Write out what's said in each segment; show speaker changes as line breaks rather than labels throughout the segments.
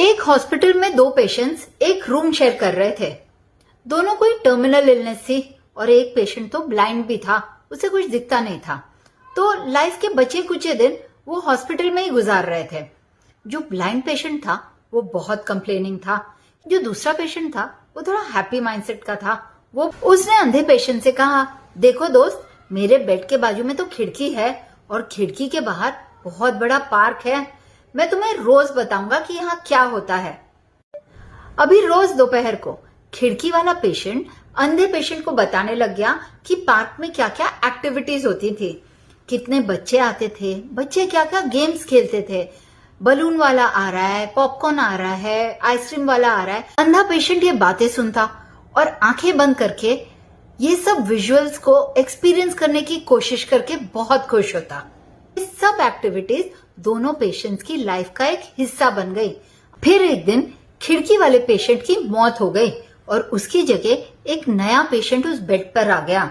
एक हॉस्पिटल में दो पेशेंट्स एक रूम शेयर कर रहे थे। दोनों कोई टर्मिनल इलनेस थी और एक पेशेंट तो ब्लाइंड भी था, उसे कुछ दिखता नहीं था। तो लाइफ के बचे कुछ दिन वो हॉस्पिटल में ही गुजार रहे थे। जो ब्लाइंड पेशेंट था वो बहुत कंप्लेनिंग था, जो दूसरा पेशेंट था वो थोड़ा हैप्पी माइंडसेट का था। उसने अंधे पेशेंट से कहा, देखो दोस्त, मेरे बेड के बाजू में तो खिड़की है और खिड़की के बाहर बहुत बड़ा पार्क है। मैं तुम्हें रोज बताऊंगा कि यहाँ क्या होता है। अभी रोज दोपहर को खिड़की वाला पेशेंट अंधे पेशेंट को बताने लग गया कि पार्क में क्या क्या एक्टिविटीज होती थी, कितने बच्चे आते थे, बच्चे क्या क्या गेम्स खेलते थे, बलून वाला आ रहा है, पॉपकॉर्न आ रहा है, आइसक्रीम वाला आ रहा है। अंधा पेशेंट ये बातें सुनता और आंखें बंद करके ये सब विजुअल्स को एक्सपीरियंस करने की कोशिश करके बहुत खुश होता। ये सब एक्टिविटीज दोनों पेशेंट्स की लाइफ का एक हिस्सा बन गई। फिर एक दिन खिड़की वाले पेशेंट की मौत हो गई और उसकी जगह एक नया पेशेंट उस बेड पर आ गया।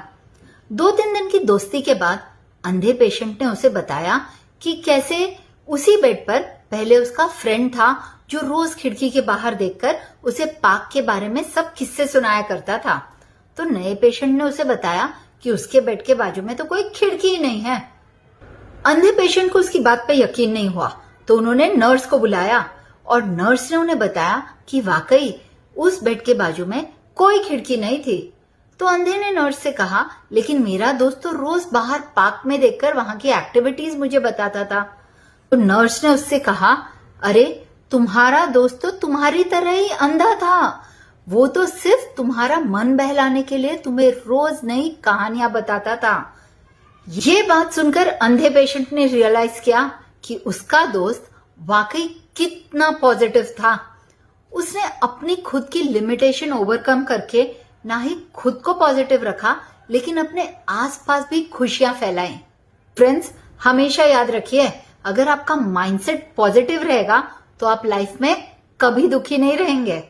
2-3 दिन की दोस्ती के बाद अंधे पेशेंट ने उसे बताया कि कैसे उसी बेड पर पहले उसका फ्रेंड था जो रोज खिड़की के बाहर देखकर उसे पार्क के बारे में सब किस्से सुनाया करता था। तो नए पेशेंट ने उसे बताया कि उसके बेड के बाजू में तो कोई खिड़की ही नहीं है। अंधे पेशेंट को उसकी बात पे यकीन नहीं हुआ, तो उन्होंने नर्स को बुलाया और नर्स ने उन्हें बताया कि वाकई उस बेड के बाजू में कोई खिड़की नहीं थी। तो अंधे ने नर्स से कहा, लेकिन मेरा दोस्त तो रोज बाहर पार्क में देखकर वहां की एक्टिविटीज मुझे बताता था। तो नर्स ने उससे कहा, अरे तुम्हारा दोस्त तो तुम्हारी तरह ही अंधा था, वो तो सिर्फ तुम्हारा मन बहलाने के लिए तुम्हें रोज नई कहानियां बताता था। ये बात सुनकर अंधे पेशेंट ने रियलाइज किया कि उसका दोस्त वाकई कितना पॉजिटिव था। उसने अपनी खुद की लिमिटेशन ओवरकम करके ना ही खुद को पॉजिटिव रखा, लेकिन अपने आसपास भी खुशियां फैलाई। फ्रेंड्स, हमेशा याद रखिए, अगर आपका माइंडसेट पॉजिटिव रहेगा तो आप लाइफ में कभी दुखी नहीं रहेंगे।